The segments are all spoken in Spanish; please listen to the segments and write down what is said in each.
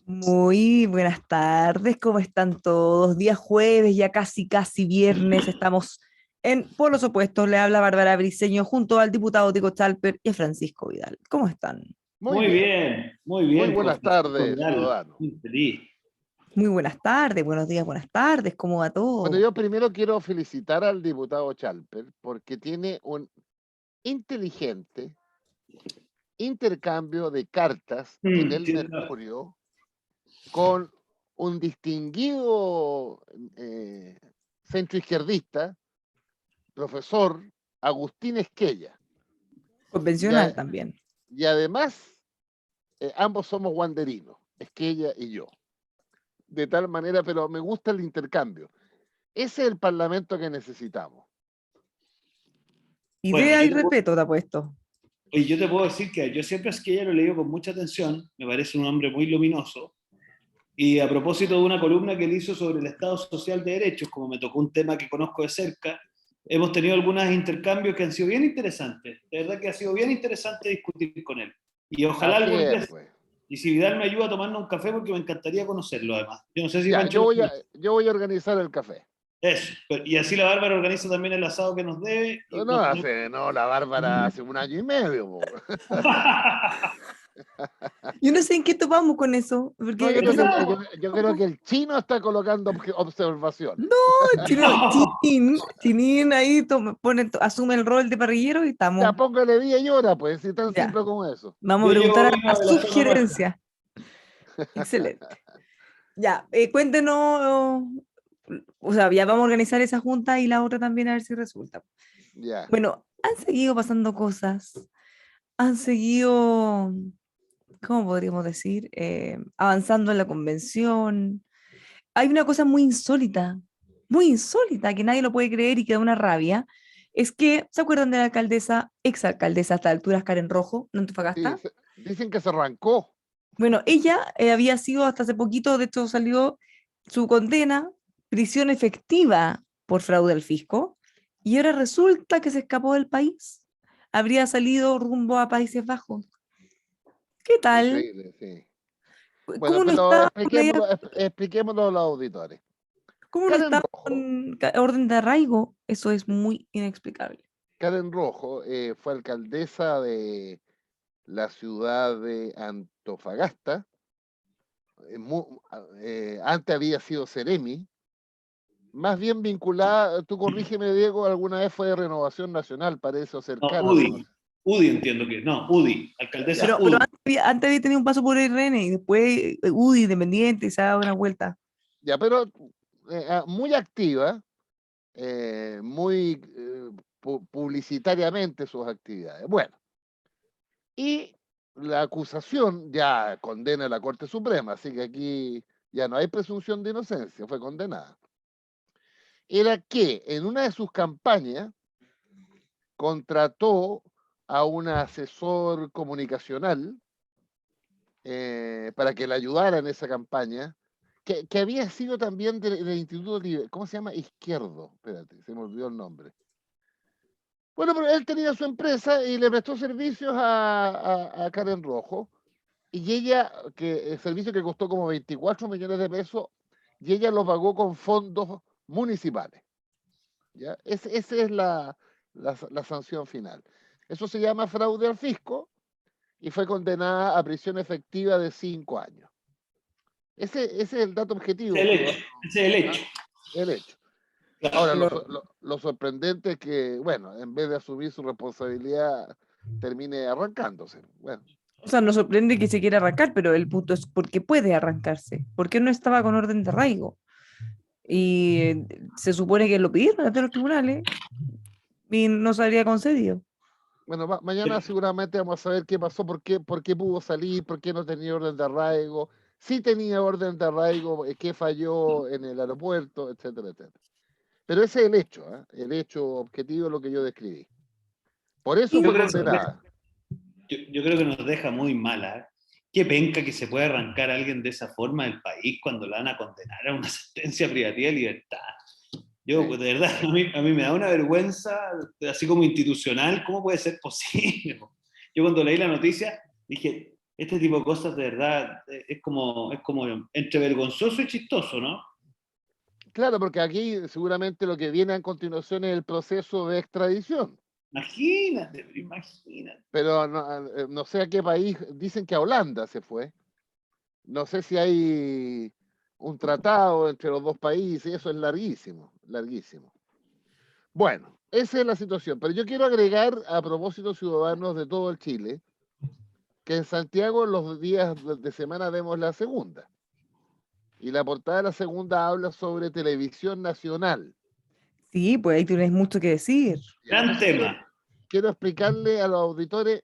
Muy buenas tardes, ¿cómo están todos? Día jueves, ya casi viernes, estamos en Polos Opuestos. Le habla Bárbara Briceño junto al diputado Tico Chalper y a Francisco Vidal. ¿Cómo están? Muy bien, muy Muy bien. buenas tardes, ciudadano. Muy feliz. Muy buenas tardes, buenos días, buenas tardes, ¿cómo va todo? Bueno, yo primero quiero felicitar al diputado Chalper porque tiene un inteligente intercambio de cartas en el Sí, Mercurio con un distinguido centroizquierdista, profesor Agustín Esquella. Convencional también. Y además, ambos somos guanderinos, Esquella y yo. De tal manera, pero me gusta el intercambio. Ese es el parlamento que necesitamos. Idea y respeto te ha puesto. Y yo te puedo decir que yo siempre es que ella lo he leído con mucha atención, me parece un hombre muy luminoso, y a propósito de una columna que él hizo sobre el Estado Social de Derechos, como me tocó un tema que conozco de cerca, hemos tenido algunos intercambios que han sido bien interesantes, de verdad que ha sido bien interesante discutir con él, y ojalá Así algún día, es, pues. y si Vidal me ayuda a tomarnos un café porque me encantaría conocerlo además, yo no sé si Ya, Pancho... yo voy a organizar el café. Eso, y así la Bárbara organiza también el asado que nos debe. Y No, la Bárbara hace 1 año y medio. Po. Yo no sé en qué topamos con eso. Porque No, yo creo que el chino está colocando observaciones. No, Chinín ahí asume el rol de parrillero y estamos. Ya, póngale día y hora, pues, si tan Ya. simple como eso. Vamos a Yo llevo preguntar vino a de la zona sugerencia. Excelente. Ya, cuéntenos, o sea, ya vamos a organizar esa junta y la otra también a ver si resulta. Ya. Bueno, han seguido pasando cosas, han seguido, ¿cómo podríamos decir? Avanzando en la convención. Hay una cosa muy insólita, que nadie lo puede creer y que da una rabia. Es que, ¿se acuerdan de la alcaldesa, exalcaldesa hasta alturas, Karen Rojo, de Antofagasta? Sí, dicen que se arrancó. Bueno, ella había sido hasta hace poquito, de hecho salió su condena, prisión efectiva por fraude al fisco, y ahora resulta que se escapó del país. Habría salido rumbo a Países Bajos. ¿Qué tal? Increíble, sí. ¿Cómo Bueno, no pero está expliquémoslo a los auditores. cómo no Karen está Rojo, con orden de arraigo? Eso es muy inexplicable. Karen Rojo fue alcaldesa de la ciudad de Antofagasta. Antes había sido Seremi, más bien vinculada, tú corrígeme Diego, alguna vez fue de Renovación Nacional, parece, o No, cercana. UDI entiendo que, no, UDI, alcaldesa Pero UDI. antes había tenido un paso por el RN y después UDI, independiente, y se ha dado una vuelta. Ya, pero muy activa, muy publicitariamente sus actividades. Bueno, y la acusación ya condena a la Corte Suprema, así que aquí ya no hay presunción de inocencia, fue condenada. Era que en una de sus campañas contrató a un asesor comunicacional para que le ayudara en esa campaña, que había sido también del Instituto Libre, ¿cómo se llama? Izquierdo, espérate, se me olvidó el nombre. Bueno, pero él tenía su empresa y le prestó servicios a Karen Rojo, y ella, el servicio que costó como 24 millones de pesos, y ella lo pagó con fondos municipales. ¿Ya? Esa es la sanción final. Eso se llama fraude al fisco y fue condenada a prisión efectiva de 5 años. Ese es el dato objetivo. Ese es el hecho. El hecho. Claro. Ahora, lo sorprendente es que, bueno, en vez de asumir su responsabilidad, termine arrancándose. Bueno. O sea, nos sorprende que se quiera arrancar, pero el punto es por qué puede arrancarse, por qué no estaba con orden de arraigo. Y se supone que lo pidieron ante los tribunales y no se habría concedido. Bueno, mañana seguramente vamos a saber qué pasó, por qué pudo salir, por qué no tenía orden de arraigo, si tenía orden de arraigo, qué falló en el aeropuerto, etcétera, etcétera. Pero ese es el hecho objetivo de lo que yo describí. Por eso fue condenada. Yo creo que nos deja muy mala. Qué penca que se puede arrancar a alguien de esa forma del país cuando la van a condenar a una sentencia privativa de libertad. Yo, Sí. de verdad, a mí me da una vergüenza, así como institucional, ¿cómo puede ser posible? Yo cuando leí la noticia dije, este tipo de cosas de verdad es como entre vergonzoso y chistoso, ¿no? Claro, porque aquí seguramente lo que viene a continuación es el proceso de extradición. Imagínate, imagínate. Pero no sé a qué país, dicen que a Holanda se fue. No sé si hay un tratado entre los dos países, eso es larguísimo, larguísimo. Bueno, esa es la situación, pero yo quiero agregar a propósito ciudadanos de todo el Chile, que en Santiago los días de semana vemos la segunda. Y la portada de la segunda habla sobre televisión nacional. Sí, pues ahí tienes mucho que decir. ¿Ya? Gran Entonces tema. quiero explicarle a los auditores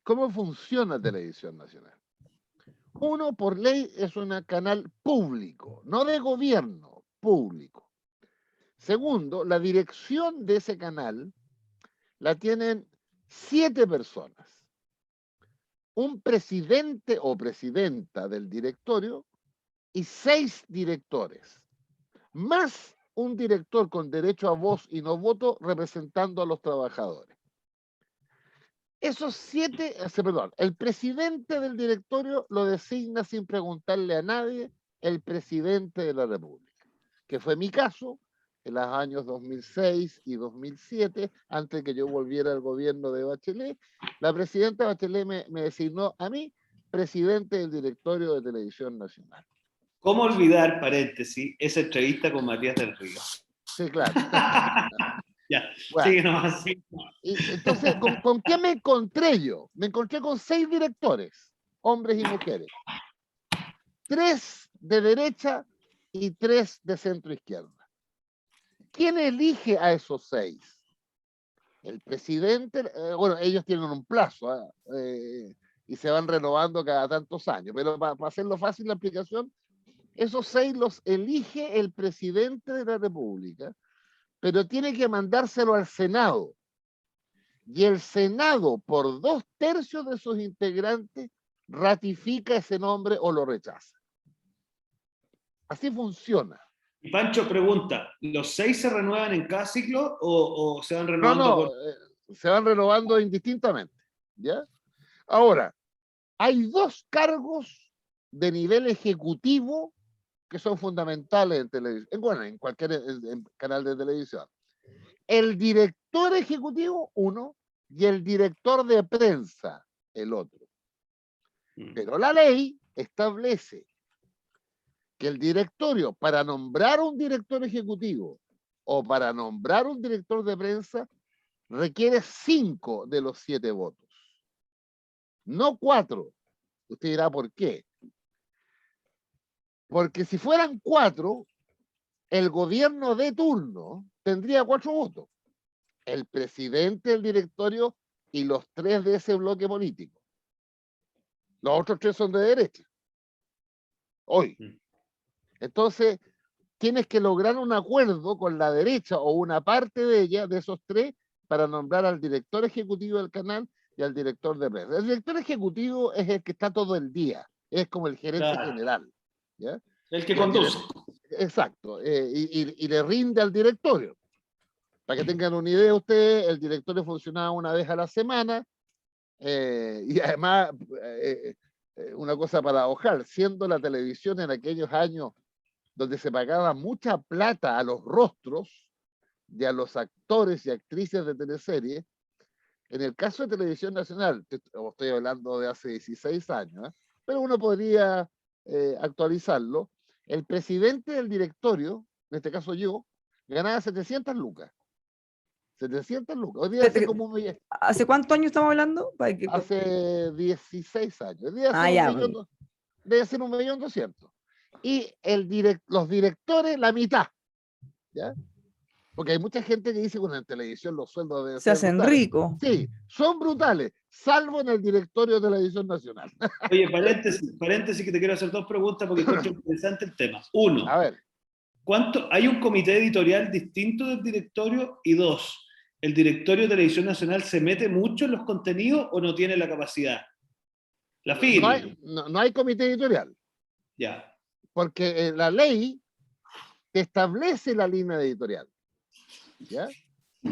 cómo funciona Televisión Nacional. Uno, por ley, es un canal público, no de gobierno, público. Segundo, la dirección de ese canal la tienen 7 personas. Un presidente o presidenta del directorio y 6 directores, más un director con derecho a voz y no voto representando a los trabajadores. Esos 7, perdón, el presidente del directorio lo designa sin preguntarle a nadie el presidente de la República, que fue mi caso en los años 2006 y 2007, antes de que yo volviera al gobierno de Bachelet. La presidenta Bachelet me designó a mí presidente del directorio de Televisión Nacional. ¿Cómo olvidar, paréntesis, esa entrevista con Matías del Río? Sí, claro. Ya, Bueno, sigue nomás. Sí. y entonces, ¿con qué me encontré yo? Me encontré con 6 directores, hombres y mujeres. 3 de derecha y 3 de centro izquierda. ¿Quién elige a esos 6? El presidente, bueno, ellos tienen un plazo y se van renovando cada tantos años, pero para hacerlo fácil la explicación, esos 6 los elige el presidente de la República, pero tiene que mandárselo al Senado. Y el Senado, por 2/3 de sus integrantes, ratifica ese nombre o lo rechaza. Así funciona. Y Pancho pregunta, ¿los 6 se renuevan en cada ciclo o se van No, renovando por...? se van renovando indistintamente. ¿Ya? Ahora, hay 2 cargos de nivel ejecutivo que son fundamentales en televisión, bueno, en cualquier canal de televisión. El director ejecutivo, uno, y el director de prensa, el otro. Pero la ley establece que el directorio, para nombrar un director ejecutivo o para nombrar un director de prensa, requiere 5 de los 7 votos, no 4. Usted dirá, ¿por qué? Porque si fueran 4, el gobierno de turno tendría 4 votos. El presidente del directorio y los 3 de ese bloque político. Los otros 3 son de derecha. Hoy. Entonces, tienes que lograr un acuerdo con la derecha o una parte de ella, de esos 3, para nombrar al director ejecutivo del canal y al director de prensa. El director ejecutivo es el que está todo el día, es como el gerente general. ¿Ya? El que Y el conduce. exacto, y le rinde al directorio. Para que tengan una idea ustedes, el directorio funcionaba una vez a la semana y además, una cosa para ojar, siendo la televisión en aquellos años donde se pagaba mucha plata a los rostros y a los actores y actrices de teleseries, en el caso de Televisión Nacional, estoy hablando de hace 16 años, pero uno podría actualizarlo, el presidente del directorio, en este caso yo, ganaba 700 lucas. 700 lucas. Hoy día hace como un millón. ¿Hace cuántos años estamos hablando? Hace 16 años. Hoy día Ah, hace ya. debe ser 1.200.000. Y los directores, la mitad. ¿Ya? Porque hay mucha gente que dice que en televisión los sueldos deben Se ser hacen brutales. ricos. Sí, son brutales, salvo en el directorio de Televisión Nacional. Oye, paréntesis que te quiero hacer 2 preguntas porque encuentro interesante el tema. 1, A ver, ¿hay un comité editorial distinto del directorio? Y 2, ¿el directorio de Televisión Nacional se mete mucho en los contenidos o no tiene la capacidad? La no firme. hay, no hay comité editorial, Ya. porque la ley te establece la línea editorial, ¿ya?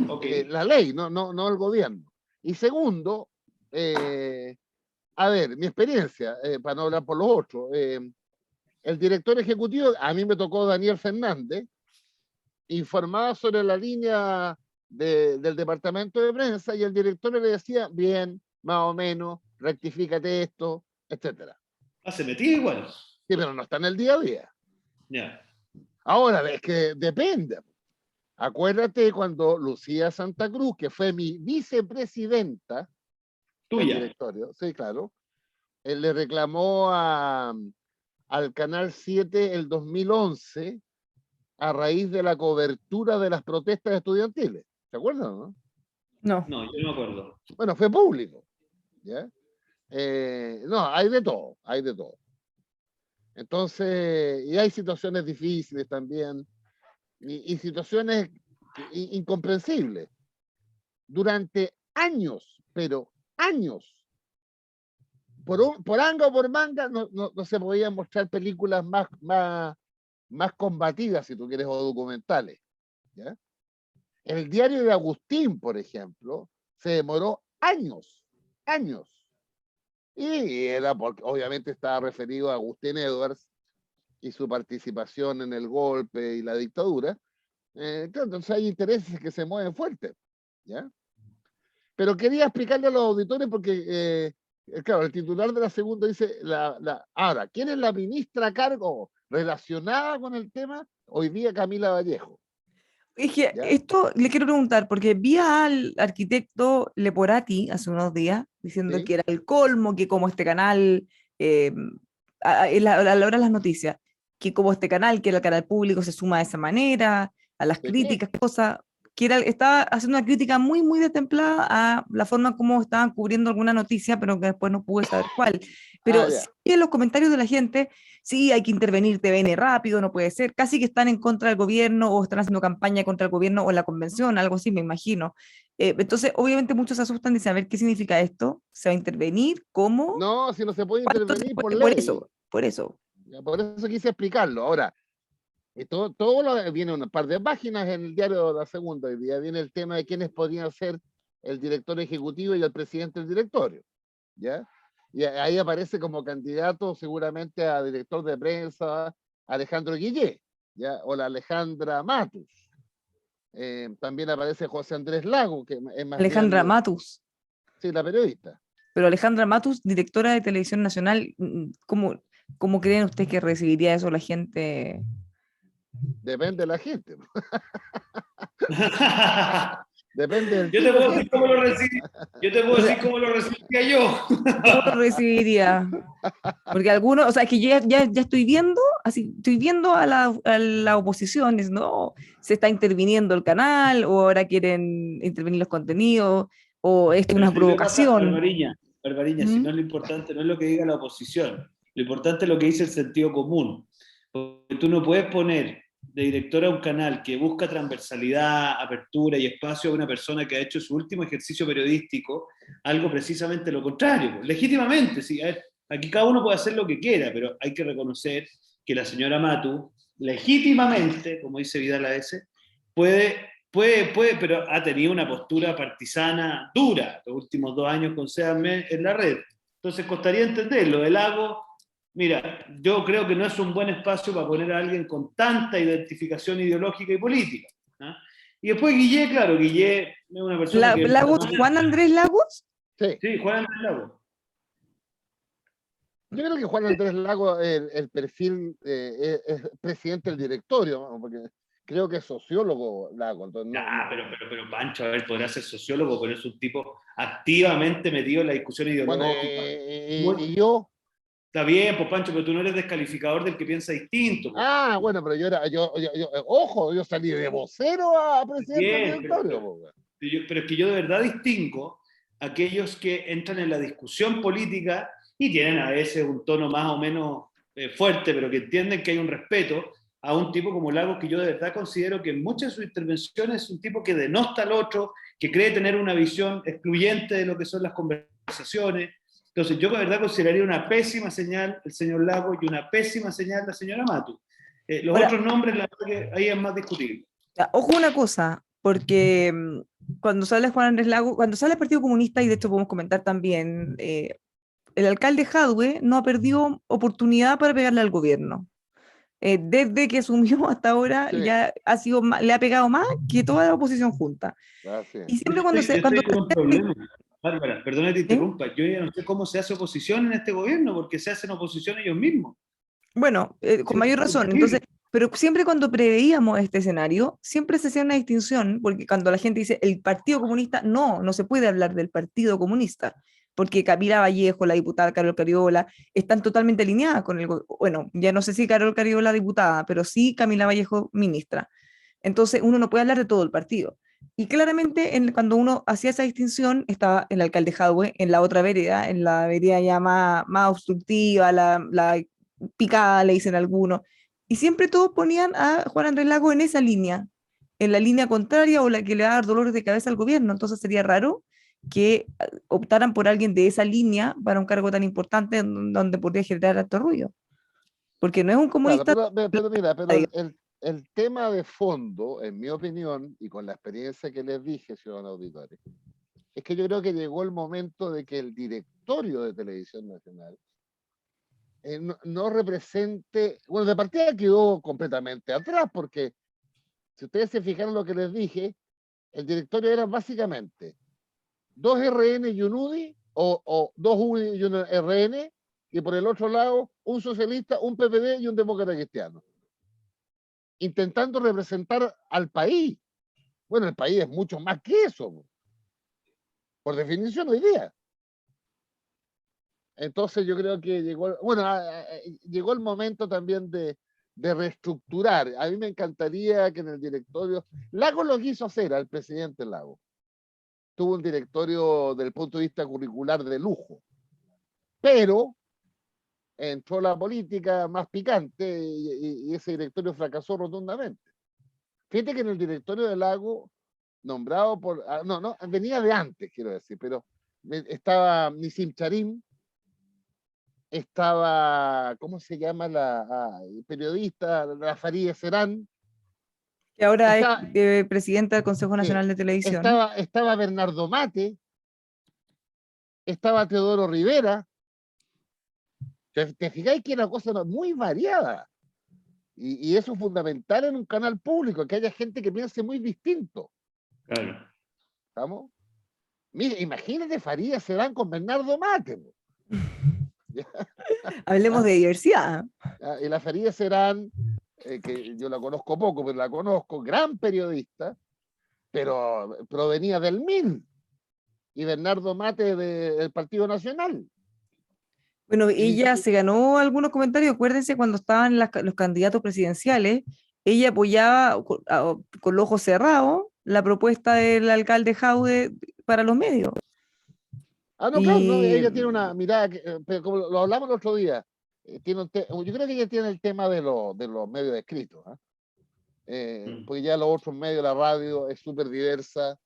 Ok. La ley, no el gobierno. Y segundo, a ver, mi experiencia, para no hablar por los otros, el director ejecutivo, a mí me tocó Daniel Fernández, informaba sobre la línea del departamento de prensa y el director le decía, bien, más o menos, rectifícate esto, etcétera. Ah, se metía igual. Sí, pero no está en el día a día. Ya. Ahora, es que depende. Acuérdate cuando Lucía Santa Cruz, que fue mi vicepresidenta del Tuya. directorio, sí, claro, él le reclamó al Canal 7 el 2011 a raíz de la cobertura de las protestas estudiantiles. ¿Se acuerdan, no? No. No, yo no me acuerdo. Bueno, fue público, ¿ya? No, hay de todo, hay de todo. Entonces, y hay situaciones difíciles también, y situaciones incomprensibles. Durante años, pero años, por anga o por manga, no se podían mostrar películas más combativas, si tú quieres, o documentales, ¿ya? El diario de Agustín, por ejemplo, se demoró años, años. Y era porque obviamente estaba referido a Agustín Edwards y su participación en el golpe y la dictadura. Claro, entonces hay intereses que se mueven fuerte, ¿ya? Pero quería explicarle a los auditores porque, claro, el titular de la segunda dice, ahora, ¿quién es la ministra a cargo relacionada con el tema? Hoy día Camila Vallejo. Es que ¿Ya? esto le quiero preguntar, porque vi al arquitecto Leporati hace unos días diciendo ¿Sí? que era el colmo, que como este canal, eh, a la hora de las noticias, que como este canal, que era el canal público, se suma de esa manera, a las ¿Sí? críticas, cosas, que era, estaba haciendo una crítica muy, muy destemplada a la forma como estaban cubriendo alguna noticia, pero que después no pude saber cuál. Ah, Pero sí, ya. en los comentarios de la gente, sí, hay que intervenir TVN rápido, no puede ser, casi que están en contra del gobierno o están haciendo campaña contra el gobierno o la convención, algo así, me imagino. Entonces, obviamente muchos se asustan de saber qué significa esto, se va a intervenir, cómo, No, si no se puede cuánto se intervenir por puede, por ley. eso, por eso. Ya, por eso quise explicarlo. Ahora, viene un par de páginas en el diario de La Segunda. Hoy día viene el tema de quiénes podrían ser el director ejecutivo y el presidente del directorio, ¿ya? Y ahí aparece como candidato seguramente a director de prensa Alejandro Guillé, ¿ya? O la Alejandra Matus. También aparece José Andrés Lago, que es más Alejandra bien, Matus, sí, la periodista. pero Alejandra Matus, directora de Televisión Nacional, ¿cómo creen ustedes que recibiría eso la gente? Depende de la gente. Depende del Yo te tipo de puedo decir gente. cómo lo recibí. Yo te puedo O decir sea, cómo lo recibiría yo. ¿cómo lo recibiría? Porque algunos, o sea, es que yo ya estoy viendo, así, estoy viendo a la oposición, es, no, se está interviniendo el canal, o ahora quieren intervenir los contenidos, o esto es Pero una si lo que pasa, provocación. Barbariña, si ¿Mm? no es lo importante, no es lo que diga la oposición. Lo importante es lo que dice el sentido común. Porque tú no puedes poner de directora a un canal que busca transversalidad, apertura y espacio a una persona que ha hecho su último ejercicio periodístico, algo precisamente lo contrario. Legítimamente, sí. A ver, aquí cada uno puede hacer lo que quiera, pero hay que reconocer que la señora Matu, legítimamente, como dice Vidal a veces, puede, pero ha tenido una postura partisana dura los últimos 2 años con Séame en la red. Entonces costaría entenderlo. El Lago, mira, yo creo que no es un buen espacio para poner a alguien con tanta identificación ideológica y política, ¿ah? Y después Guillé, claro, Guillé es una persona que... Lagos, Juan Andrés Lagos, Sí. Sí, Juan Andrés Lago. Yo creo que Juan Andrés Lago, el perfil es presidente del directorio, ¿no? Porque creo que es sociólogo Lago. Entonces Ya, pero Pancho, a ver, podrá ser sociólogo, pero es un tipo activamente metido en la discusión bueno, ideológica. Muy, y yo, está bien, pues Pancho, pero tú no eres descalificador del que piensa distinto, pues. bueno, pero ojo, yo salí de vocero a presidente del Bien, directorio. Po, weón. pero es que yo de verdad distingo a aquellos que entran en la discusión política y tienen a veces un tono más o menos fuerte, pero que entienden que hay un respeto a un tipo como Lagos, que yo de verdad considero que en muchas de sus intervenciones es un tipo que denosta al otro, que cree tener una visión excluyente de lo que son las conversaciones. Entonces yo de verdad consideraría una pésima señal el señor Lagos y una pésima señal la señora Matu. Los Ahora, otros nombres, la verdad que ahí es más discutible. ya, ojo una cosa, porque cuando sale Juan Andrés Lago, cuando sale el Partido Comunista, y de hecho podemos comentar también, el alcalde Jadwe no ha perdido oportunidad para pegarle al gobierno. Desde que asumió hasta ahora Sí, ya ha sido le ha pegado más que toda la oposición junta. así es. Y Yo siempre cuando se, cuando estoy con un problema. Bárbara, perdona que te ¿sí? interrumpa. Yo ya no sé cómo se hace oposición en este gobierno, porque se hacen oposición ellos mismos. Bueno, con Sí, mayor es razón. increíble. Entonces, pero siempre cuando preveíamos este escenario, siempre se hacía una distinción, porque cuando la gente dice el Partido Comunista, no, no se puede hablar del Partido Comunista, porque Camila Vallejo, la diputada Carol Cariola, están totalmente alineadas con bueno, ya no sé si Carol Cariola diputada, pero sí Camila Vallejo ministra. Entonces, uno no puede hablar de todo el partido. Y claramente, cuando uno hacía esa distinción, estaba el alcalde Jadwe en la otra vereda, en la vereda ya más obstructiva, la picada, le dicen algunos. Y siempre todos ponían a Juan Andrés Lago en la línea contraria o la que le va a dar dolores de cabeza al gobierno. Entonces sería raro que optaran por alguien de esa línea para un cargo tan importante donde podría generar alto ruido. Porque no es un Claro, comunista. pero mira, pero el tema de fondo, en mi opinión, y con la experiencia que les dije, ciudadanos auditores, es que yo creo que llegó el momento de que el directorio de Televisión Nacional no represente, bueno, de partida quedó completamente atrás, porque si ustedes se fijaron lo que les dije, el directorio era básicamente dos RN y un UDI, o dos UDI y un RN, y por el otro lado, un socialista, un PPD y un demócrata cristiano, intentando representar al país. Bueno, el país es mucho más que eso, por definición hoy día. Entonces yo creo que llegó, bueno, llegó el momento también de reestructurar. A mí me encantaría que en el directorio, Lago lo quiso hacer al presidente Lago. Tuvo un directorio del punto de vista curricular de lujo, pero entró la política más picante y ese directorio fracasó rotundamente. Fíjate que en el directorio de Lago, nombrado por, no, venía de antes, quiero decir, pero estaba Nisim Charim, estaba, ¿cómo se llama la periodista? La Farideh Serán, Que ahora es estaba, presidenta del Consejo sí, Nacional de Televisión. estaba Bernardo Mate, estaba Teodoro Rivera. ¿Te fijáis que era una cosa muy variada? Y eso es fundamental en un canal público, que haya gente que piense muy distinto. Claro. ¿Estamos? Mira, imagínate Farideh Serán con Bernardo Mate. Hablemos de diversidad. Y la Farideh Serán, que yo la conozco poco, pero la conozco, gran periodista, pero provenía del MIR, y Bernardo Mate del Partido Nacional. Bueno, Y, ella se ganó algunos comentarios. Acuérdense cuando estaban los candidatos presidenciales, ella apoyaba con los ojos cerrados la propuesta del alcalde Jaude para los medios. no, claro, no, Y ella tiene una mirada, pero como lo hablamos el otro día, yo creo que ella tiene el tema de los medios escritos, porque ya los otros medios, la radio es súper diversa,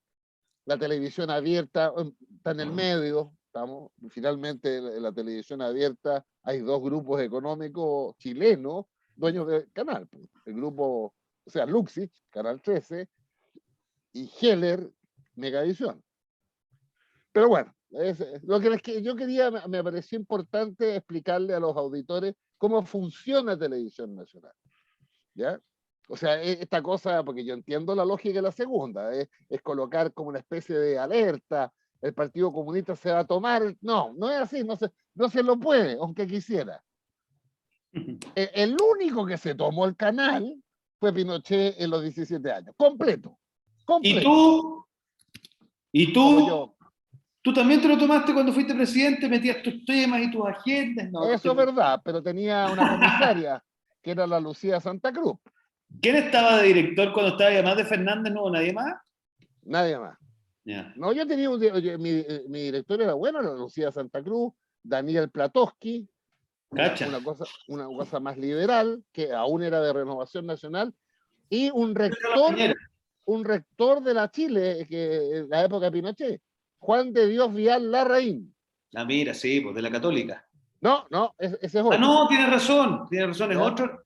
la televisión abierta está en el medio, estamos, finalmente en la televisión abierta hay dos grupos económicos chilenos dueños del canal, el grupo, o sea, Luxich, Canal 13, y Heller, Megavisión. Pero bueno, lo que yo quería, me pareció importante explicarle a los auditores cómo funciona Televisión Nacional, ¿ya? O sea, esta cosa, porque yo entiendo la lógica de la segunda, es colocar como una especie de alerta, el Partido Comunista se va a tomar, no es así, no se lo puede, aunque quisiera. El único que se tomó el canal fue Pinochet en los 17 años, completo. ¿Y Completo. Como yo. tú también te lo tomaste cuando fuiste presidente, metías tus temas y tus agendas? No, Eso es verdad, pero tenía una comisaria que era la Lucía Santa Cruz. ¿Quién estaba de director cuando estaba, además de Fernández, no hubo nadie más? Nadie más. Yeah. No, yo tenía mi director era bueno, la Lucía Santa Cruz, Daniel Platowski, una cosa más liberal, que aún era de Renovación Nacional, y un rector de la Chile, que en la época de Pinochet, Juan de Dios Vial Larraín. Ah, mira, sí, pues de la Católica. No, ese es otro. No, tiene razón, es ¿Ya? otro.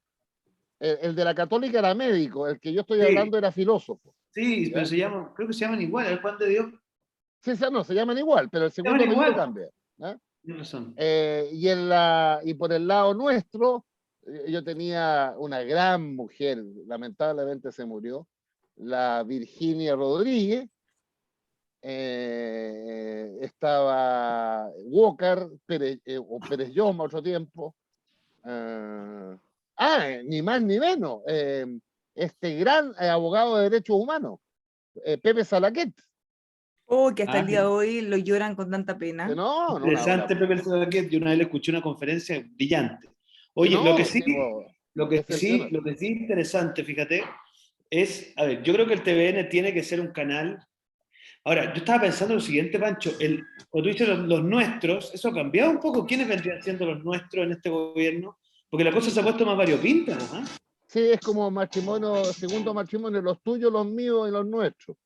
El de la Católica era médico, el que yo estoy Sí, hablando era filósofo. sí, pero ¿Ya? creo que se llaman igual, el Juan de Dios. Sí, no, se llaman igual, pero el Se segundo llaman apellido igual. cambia. ¿Ya? Tienes razón. Y por el lado nuestro, yo tenía una gran mujer, lamentablemente se murió, la Virginia Rodríguez, estaba Walker, Pérez, o Pérez Lloma otro tiempo. Ni más ni menos, este gran abogado de derechos humanos, Pepe Salaquet. Oh, que hasta Ah, el día de hoy lo lloran con tanta pena. No, no, interesante, Pepe el Sabaquet. Yo una vez le escuché una conferencia brillante. Oye, no, un tipo excepcional. lo que sí interesante, fíjate, es, a ver, yo creo que el TVN tiene que ser un canal. Ahora, yo estaba pensando lo siguiente, Pancho, cuando tú dices los nuestros, eso ha cambiado un poco. ¿Quiénes vendrían siendo los nuestros en este gobierno? Porque la cosa se ha puesto más variopinta, ¿no? Sí, es como matrimonio, segundo matrimonio, los tuyos, los míos y los nuestros.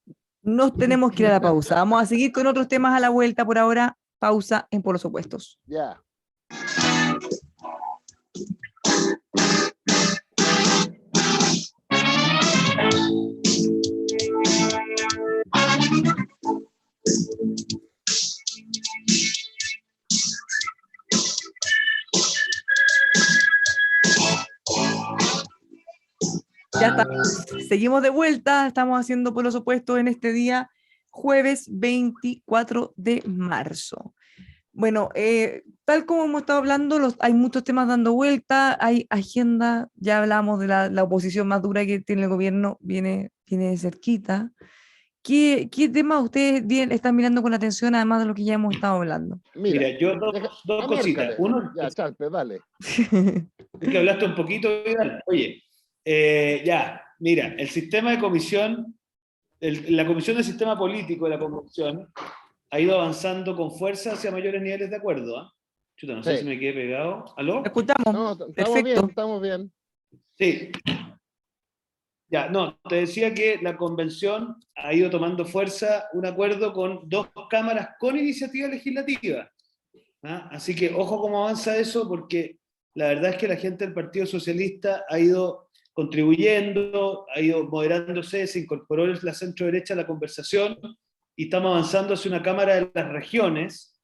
Nos tenemos que ir a la pausa. Vamos a seguir con otros temas a la vuelta. Por ahora, pausa en Polos Opuestos. Ya. Ya está. Seguimos de vuelta. Estamos haciendo Polos Opuestos en este día, jueves 24 de marzo. Bueno, tal como hemos estado hablando, hay muchos temas dando vuelta, hay agenda, ya hablamos de la oposición más dura que tiene el gobierno, viene de cerquita. ¿Qué temas ustedes están mirando con atención, además de lo que ya hemos estado hablando? Mira, Mira, yo dos cositas. miércoles. Uno, Ya, Charpe, dale. que hablaste un poquito, Vidal. Oye, ya, mira, el sistema de comisión, la comisión del sistema político de la convención ha ido avanzando con fuerza hacia mayores niveles de acuerdo. ¿Ah? Chuta, no sé si Sí. me quedé pegado. ¿Aló? Escuchamos, No, perfecto. estamos bien. Sí. Ya, no, te decía que la convención ha ido tomando fuerza un acuerdo con dos cámaras con iniciativa legislativa. ¿Ah? Así que ojo cómo avanza eso, porque la verdad es que la gente del Partido Socialista ha ido contribuyendo, ha ido moderándose, se incorporó la centro derecha a la conversación y estamos avanzando hacia una Cámara de las Regiones,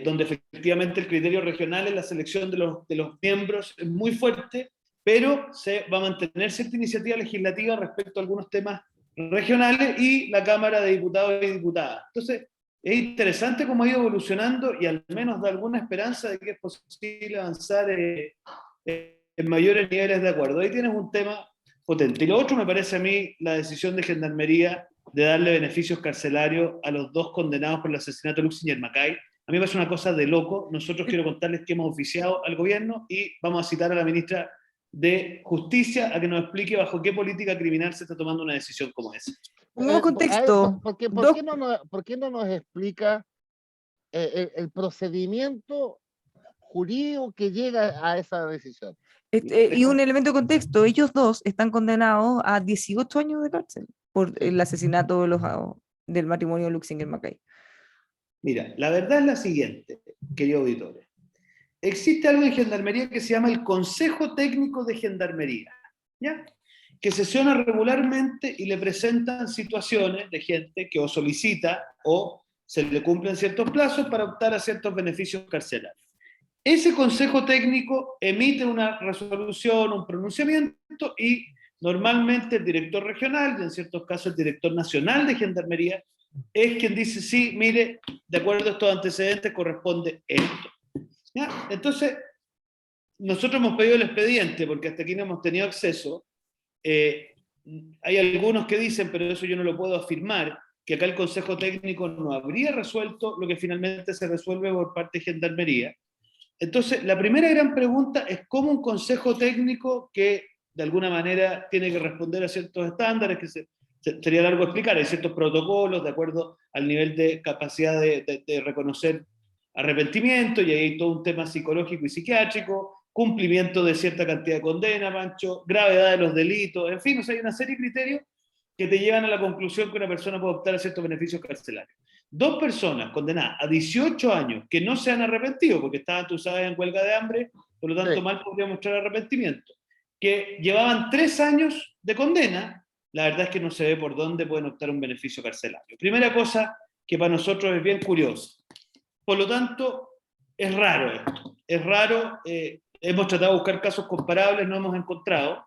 donde efectivamente el criterio regional en la selección de los miembros es muy fuerte, pero se va a mantener cierta iniciativa legislativa respecto a algunos temas regionales y la Cámara de Diputados y Diputadas. Entonces, es interesante cómo ha ido evolucionando y al menos da alguna esperanza de que es posible avanzar en mayores niveles de acuerdo. Ahí tienes un tema potente. Y lo otro me parece a mí la decisión de Gendarmería de darle beneficios carcelarios a los dos condenados por el asesinato de Luxin y el Macay. A mí me parece una cosa de loco. Nosotros quiero contarles que hemos oficiado al gobierno y vamos a citar a la ministra de Justicia a que nos explique bajo qué política criminal se está tomando una decisión como esa. Pongamos contexto. ¿Por qué no nos explica el procedimiento jurídico que llega a esa decisión? Y un elemento de contexto, ellos dos están condenados a 18 años de cárcel por el asesinato del matrimonio Luxinger-Macay. Mira, la verdad es la siguiente, querido auditores. Existe algo en Gendarmería que se llama el Consejo Técnico de Gendarmería, ¿ya? Que sesiona regularmente y le presentan situaciones de gente que o solicita o se le cumplen ciertos plazos para optar a ciertos beneficios carcelarios. Ese Consejo Técnico emite una resolución, un pronunciamiento y normalmente el director regional, y en ciertos casos el director nacional de Gendarmería, es quien dice, sí, mire, de acuerdo a estos antecedentes corresponde esto. ¿Ya? Entonces, nosotros hemos pedido el expediente porque hasta aquí no hemos tenido acceso. Hay algunos que dicen, pero eso yo no lo puedo afirmar, que acá el Consejo Técnico no habría resuelto lo que finalmente se resuelve por parte de Gendarmería. Entonces, la primera gran pregunta es cómo un Consejo Técnico que de alguna manera tiene que responder a ciertos estándares, sería largo explicar, hay ciertos protocolos de acuerdo al nivel de capacidad de reconocer arrepentimiento, y ahí hay todo un tema psicológico y psiquiátrico, cumplimiento de cierta cantidad de condena, Pancho, gravedad de los delitos, en fin, o sea, hay una serie de criterios que te llevan a la conclusión que una persona puede optar a ciertos beneficios carcelarios. Dos personas condenadas a 18 años que no se han arrepentido, porque estaban, tú sabes, en huelga de hambre, por lo tanto, Sí. mal podría mostrar arrepentimiento. que llevaban 3 años de condena, la verdad es que no se ve por dónde pueden optar un beneficio carcelario. Primera cosa que para nosotros es bien curiosa. Por lo tanto, es raro esto. Es raro, hemos tratado de buscar casos comparables, no hemos encontrado,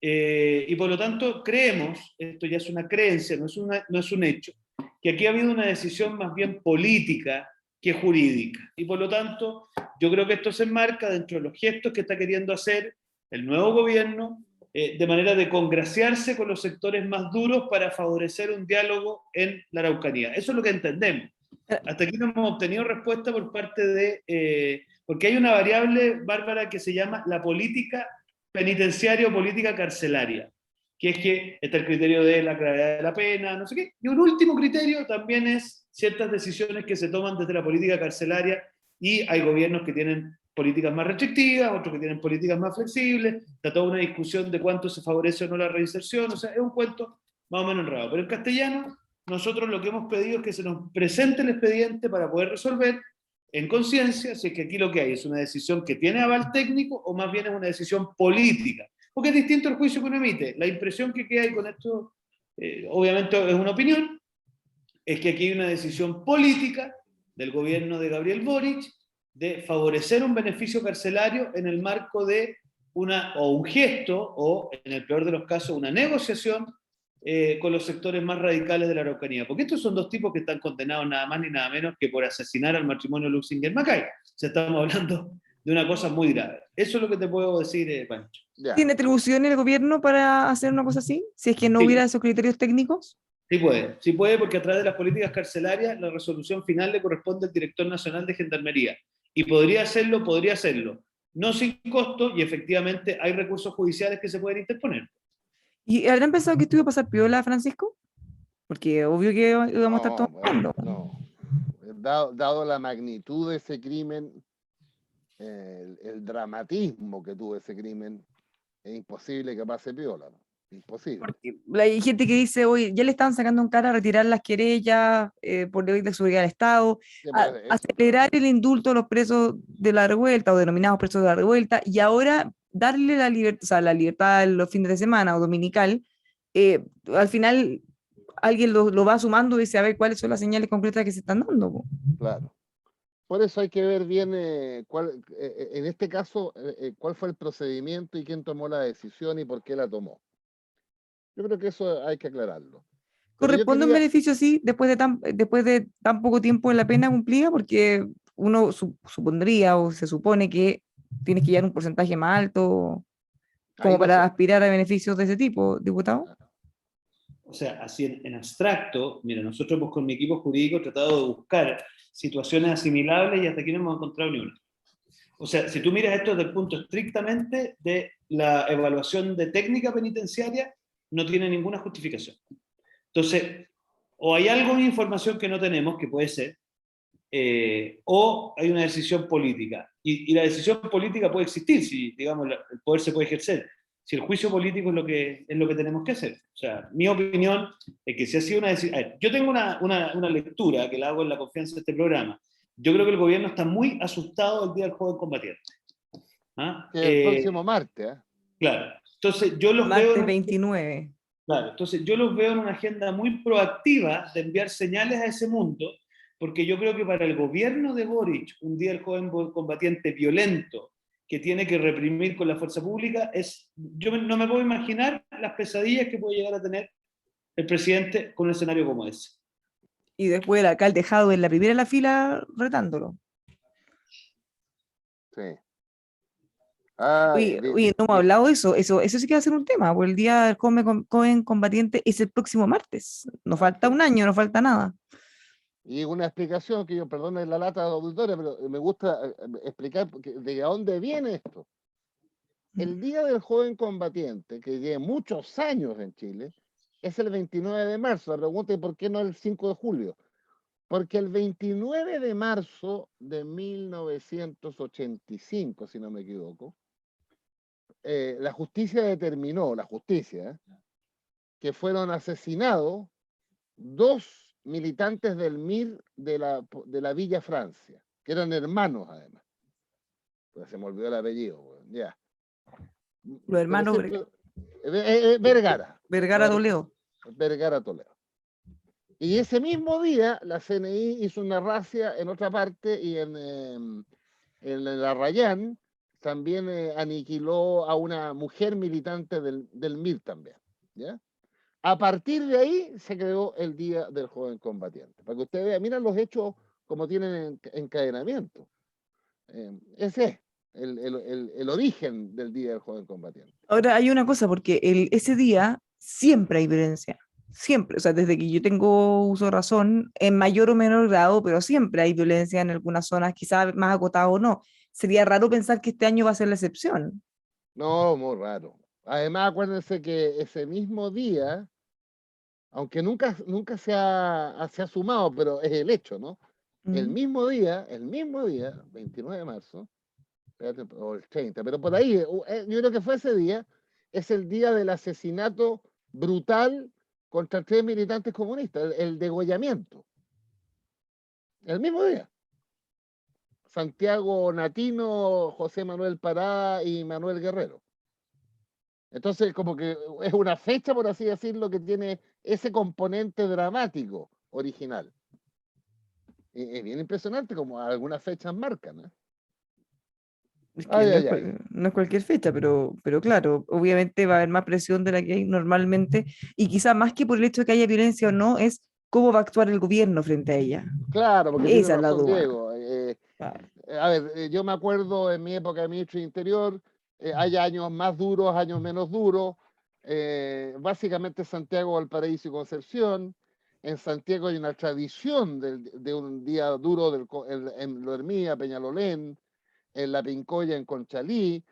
y por lo tanto creemos, esto ya es una creencia, no es un hecho, que aquí ha habido una decisión más bien política que jurídica. Y por lo tanto, yo creo que esto se enmarca dentro de los gestos que está queriendo hacer el nuevo gobierno, de manera de congraciarse con los sectores más duros para favorecer un diálogo en la Araucanía. Eso es lo que entendemos. Hasta aquí no hemos obtenido respuesta por parte de... porque hay una variable, Bárbara, que se llama la política penitenciaria o política carcelaria, que es que está el criterio de la gravedad de la pena, no sé qué. Y un último criterio también es ciertas decisiones que se toman desde la política carcelaria, y hay gobiernos que tienen políticas más restrictivas, otros que tienen políticas más flexibles, está toda una discusión de cuánto se favorece o no la reinserción, o sea, es un cuento más o menos enredado. Pero en castellano, nosotros lo que hemos pedido es que se nos presente el expediente para poder resolver en conciencia si es que aquí lo que hay es una decisión que tiene aval técnico o más bien es una decisión política. Porque es distinto el juicio que uno emite. La impresión que queda, y con esto obviamente es una opinión, es que aquí hay una decisión política del gobierno de Gabriel Boric de favorecer un beneficio carcelario en el marco de un gesto, o en el peor de los casos, una negociación con los sectores más radicales de la Araucanía. Porque estos son dos tipos que están condenados nada más ni nada menos que por asesinar al matrimonio Luxinger-Macay. O sea, estamos hablando de una cosa muy grave. Eso es lo que te puedo decir, Pancho. Ya. ¿Tiene atribución el gobierno para hacer una cosa así? Si es que no Sí. hubiera esos criterios técnicos. Sí puede, porque a través de las políticas carcelarias la resolución final le corresponde al director nacional de Gendarmería. Y podría hacerlo. No sin costo, y efectivamente hay recursos judiciales que se pueden interponer. ¿Y habrán pensado que esto iba a pasar piola, Francisco? Porque obvio que íbamos a estar No, todos hablando. no. Dado la magnitud de ese crimen, el dramatismo que tuvo ese crimen, es imposible que pase piola, ¿no? Imposible. Porque hay gente que dice, oye, ya le estaban sacando en cara a retirar las querellas por ley de seguridad del Estado, Sí, pero eso, acelerar el indulto a los presos de la revuelta o denominados presos de la revuelta, y ahora darle la libertad, o sea, la libertad los fines de semana o dominical. Al final alguien lo va sumando y dice, a ver cuáles son las señales concretas que se están dando. Po. claro. Por eso hay que ver bien en este caso, cuál fue el procedimiento y quién tomó la decisión y por qué la tomó. Yo creo que eso hay que aclararlo. Pero yo ¿Corresponde un quería, beneficio así después de tan poco tiempo en la pena cumplida? Porque uno supondría o se supone que tienes que llevar un porcentaje más alto ahí como no para sé. aspirar a beneficios de ese tipo, diputado. O sea, así en abstracto, mira, nosotros con mi equipo jurídico tratado de buscar situaciones asimilables y hasta aquí no hemos encontrado ni una. O sea, si tú miras esto desde el punto estrictamente de la evaluación de técnica penitenciaria, no tiene ninguna justificación. Entonces, o hay algo de información que no tenemos, que puede ser, o hay una decisión política. Y la decisión política puede existir, si, digamos, el poder se puede ejercer. Si el juicio político es lo que tenemos que hacer. O sea, mi opinión es que si ha sido una decisión... Yo tengo una lectura que la hago en la confianza de este programa. Yo creo que el gobierno está muy asustado el día del joven combatiente. ¿Ah? Que el próximo martes, ¿eh? Claro. Entonces, yo los veo... Martes 29. Claro, entonces yo los veo en una agenda muy proactiva de enviar señales a ese mundo, porque yo creo que para el gobierno de Boric, un día el joven combatiente violento que tiene que reprimir con la fuerza pública, yo no me puedo imaginar las pesadillas que puede llegar a tener el presidente con un escenario como ese. Y después el alcalde dejado en la primera de la fila retándolo. Sí. Ay, Oye, no hemos hablado de eso. Eso sí que va a ser un tema, porque el día del joven combatiente es el próximo martes. Nos falta un año, no falta nada. y una explicación que yo, perdone la lata de auditoria, pero me gusta explicar de dónde viene esto. El Día del Joven Combatiente, que lleva muchos años en Chile, es el 29 de marzo. La pregunta es ¿por qué no el 5 de julio? Porque el 29 de marzo de 1985, si no me equivoco, la justicia determinó, que fueron asesinados 2 militantes del MIR de la Villa Francia, que eran hermanos además. Pues se me olvidó el apellido, bueno, ya. Los hermanos Vergara. Vergara Toledo. Vergara Toledo. Y ese mismo día la CNI hizo una razzia en otra parte y en la Arrayán también aniquiló a una mujer militante del MIR también. ¿Ya? A partir de ahí se creó el Día del Joven Combatiente. Para que usted vea, miren los hechos como tienen encadenamiento. Ese es el origen del Día del Joven Combatiente. Ahora hay una cosa, porque ese día siempre hay violencia. Siempre, o sea, desde que yo tengo uso de razón, en mayor o menor grado, pero siempre hay violencia en algunas zonas, quizás más acotado o no. Sería raro pensar que este año va a ser la excepción. No, muy raro. Además, acuérdense que ese mismo día, aunque nunca se ha sumado, pero es el hecho, ¿no? El mismo día, 29 de marzo, espérate, o el 30, pero por ahí, yo creo que fue ese día, es el día del asesinato brutal contra 3 militantes comunistas, el degollamiento. El mismo día. Santiago Natino, José Manuel Pará y Manuel Guerrero. Entonces, como que es una fecha, por así decirlo, que tiene ese componente dramático original. Es bien impresionante como algunas fechas marcan, ¿eh? Es que Ay, no es, ay, ay. no es cualquier fecha, pero claro, obviamente va a haber más presión de la que hay normalmente, y quizá más que por el hecho de que haya violencia o no, es cómo va a actuar el gobierno frente a ella. Claro, porque tiene Esa es la razón duda. Diego. Claro. A ver, yo me acuerdo en mi época de ministro de Interior, hay años más duros, años menos duros. Básicamente Santiago, Valparaíso y Concepción. En Santiago hay una tradición de un día duro en Loermía, Peñalolén, en La Pincoya, en Conchalí,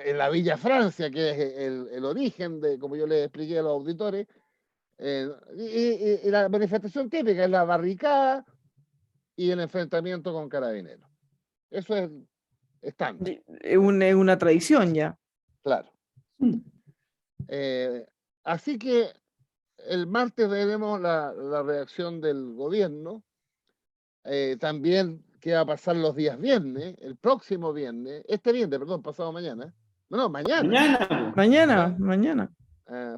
en la Villa Francia, que es el origen de, como yo les expliqué a los auditores. Y la manifestación típica es la barricada y el enfrentamiento con carabineros. Eso es estándar, Es una tradición ya. claro. Así que el martes veremos la reacción del gobierno. También qué va a pasar los días viernes, el próximo viernes, este viernes, perdón, pasado mañana. No, mañana. Mañana, Mañana, ¿Ya? mañana.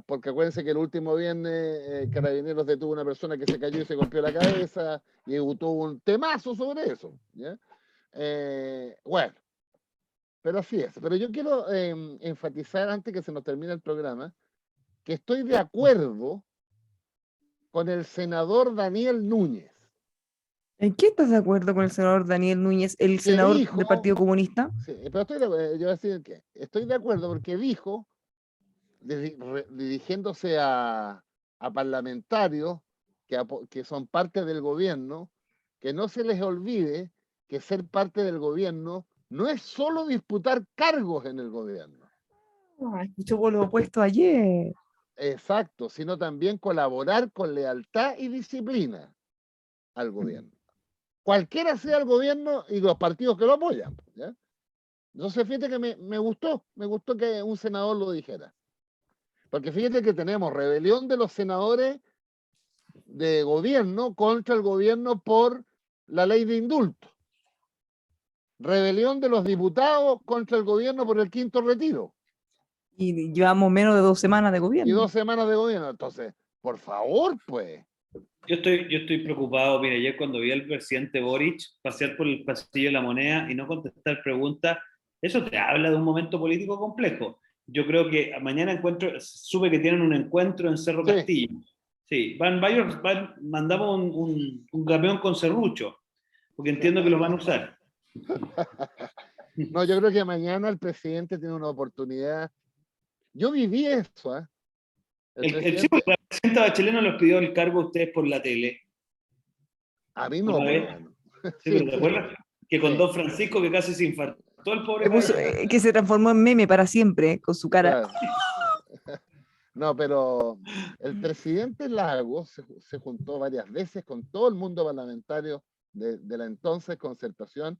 Porque acuérdense que el último viernes Carabineros detuvo a una persona que se cayó y se golpeó la cabeza y tuvo un temazo sobre eso. ¿Ya? Bueno, pero así es. Pero yo quiero enfatizar antes que se nos termine el programa que estoy de acuerdo con el senador Daniel Núñez, ¿En qué estás de acuerdo con el senador Daniel Núñez, el que senador dijo, del Partido Comunista? sí, pero yo voy a decir que estoy de acuerdo porque dijo, dirigiéndose a parlamentarios que son parte del gobierno, que no se les olvide que ser parte del gobierno no es solo disputar cargos en el gobierno. Escuchó por lo opuesto ayer. Exacto, sino también colaborar con lealtad y disciplina al gobierno. Cualquiera sea el gobierno y los partidos que lo apoyan. ¿Ya? Entonces, fíjate que me gustó que un senador lo dijera. Porque fíjate que tenemos rebelión de los senadores de gobierno contra el gobierno por la ley de indulto. Rebelión de los diputados contra el gobierno por el quinto retiro. Y llevamos menos de 2 semanas de Y gobierno. 2 semanas de gobierno. Entonces, por favor, pues. yo estoy preocupado. Mira, ayer cuando vi al presidente Boric pasear por el pasillo de la Moneda y no contestar preguntas, eso te habla de un momento político complejo. Yo creo que mañana supe que tienen un encuentro en Cerro Sí. Castillo. Sí, mandamos un camión con serrucho, porque entiendo que los van a usar. No, yo creo que mañana el presidente tiene una oportunidad. Yo viví eso, ¿eh? Sí, porque la presidenta Bachelet nos los pidió el cargo a ustedes por la tele. A mí no, Una por vez. lo menos. Sí, pero ¿te acuerdas? Que con Sí. Don Francisco, que casi se infartó el pobre Se puso, país. que se transformó en meme para siempre, con su cara. Claro. No, pero el presidente Lagos se juntó varias veces con todo el mundo parlamentario de la entonces Concertación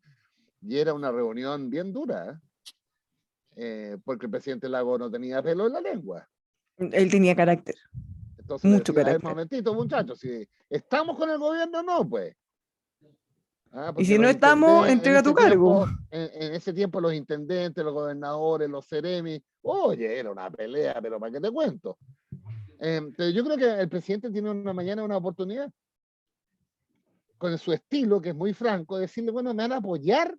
y era una reunión bien dura, porque el presidente Lagos no tenía pelo en la lengua. Él tenía carácter. Entonces le Mucho decía, a ver, carácter. momentito, muchachos, si estamos con el gobierno, no, pues. Ah, Y porque si no los estamos, intendentes, entrega tu cargo. en ese tiempo los intendentes, los gobernadores, los seremis, oye, era una pelea, pero ¿para qué te cuento? Pero yo creo que el presidente tiene una oportunidad, con su estilo, que es muy franco, de decirle, bueno, ¿me van a apoyar?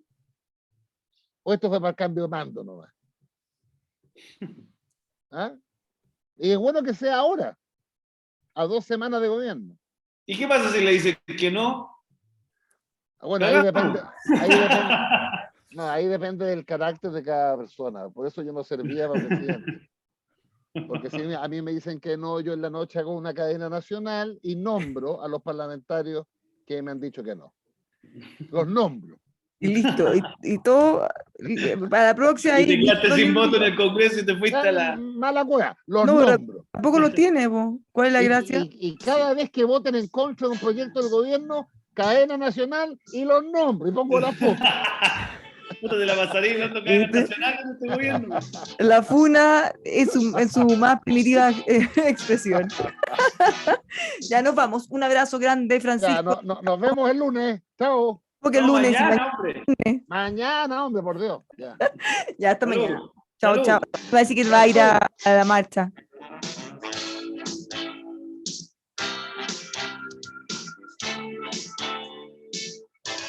¿O esto fue para el cambio de mando nomás? ¿Ah? Y es bueno que sea ahora, a 2 semanas de gobierno. ¿Y qué pasa si le dice que no? Bueno, Cagamos. ahí depende, no, ahí depende del carácter de cada persona. Por eso yo no servía para presidente. Porque si a mí me dicen que no, yo en la noche hago una cadena nacional y nombro a los parlamentarios que me han dicho que no. Los nombro. Y listo. Y todo, para la próxima Y te ahí quedaste sin voto en disponibilidad. el Congreso y te fuiste a la... Mala cueva, los No, pero nombro. tampoco lo tiene, po. ¿Cuál es la gracia? Y cada vez que voten en contra de un proyecto del gobierno, cadena nacional y los nombro y pongo la foto. Puta, te la pasaré hablando cadena ¿Viste? nacional en este gobierno. La funa en su más primitiva expresión. Ya nos vamos. Un abrazo grande, Ya, Francisco. nos vemos el lunes. Chao. Porque el No, lunes y mañana, hombre. Mañana, hombre, por Dios. Ya. ya hasta Salud. mañana. Chao, Salud. chao. Va a decir que va a ir a la marcha.